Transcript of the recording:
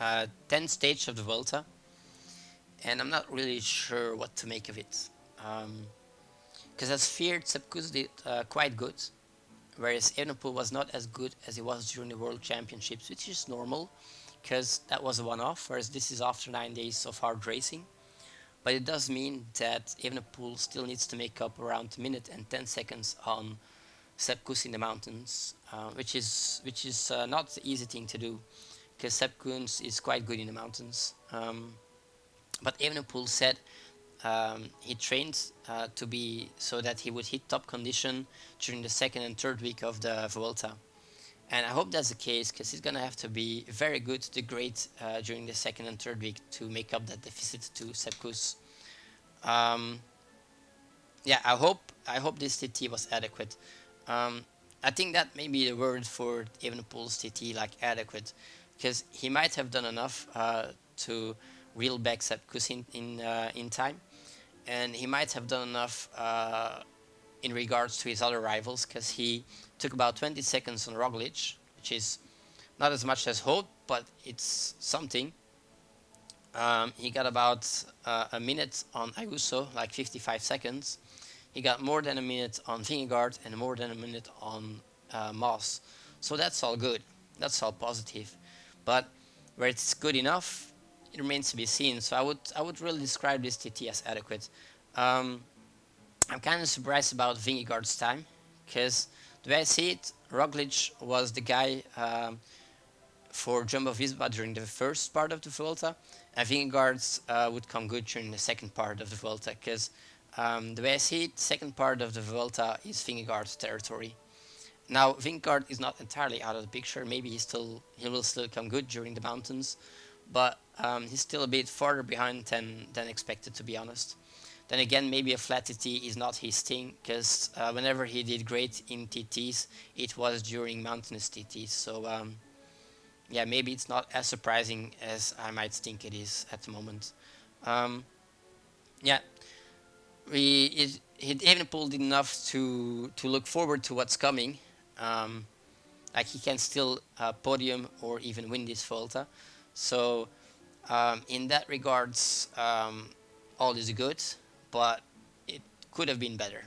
10th stage of the Vuelta, and I'm not really sure what to make of it. Because as feared, Sepp Kuss did quite good, whereas Evenepoel was not as good as he was during the World Championships, which is normal, because that was a one-off, whereas this is after 9 days of hard racing. But it does mean that Evenepoel still needs to make up around a minute and 10 seconds on Sepp Kuss in the mountains, which is not the easy thing to do, because Sepp Kuss is quite good in the mountains. But Evenepoel said he trained to be so that he would hit top condition during the second and third week of the Vuelta. And I hope that's the case, because he's gonna have to be very good to great during the second and third week to make up that deficit to Sepp Kuss. Um, yeah, I hope this TT was adequate. Um, I think that may be the word for Evenepoel's TT, like adequate, because he might have done enough to reel back Sepp Kuss in time, and he might have done enough in regards to his other rivals, because he took about 20 seconds on Roglic, which is not as much as hoped, but it's something. He got about a minute on Ayuso, like 55 seconds. He got more than a minute on Vingegaard and more than a minute on Moss. So that's all good. That's all positive. But where it's good enough, it remains to be seen. So I would really describe this TT as adequate. Um, I'm kind of surprised about Vingegaard's time, because the way I see it, Roglic was the guy for Jumbo-Visma during the first part of the Vuelta, and Vingegaard would come good during the second part of the Vuelta, because the way I see it, second part of the Vuelta is Vingegaard's territory. Now, Vingegaard is not entirely out of the picture. Maybe he will still come good during the mountains, but he's still a bit farther behind than expected, to be honest. Then again, maybe a flat TT is not his thing, because whenever he did great in TTs, it was during mountainous TTs. So yeah, maybe it's not as surprising as I might think it is at the moment. Um, yeah, Evenepoel did enough to look forward to what's coming. Um, like he can still podium or even win this Volta. So in that regards, all is good, but it could have been better.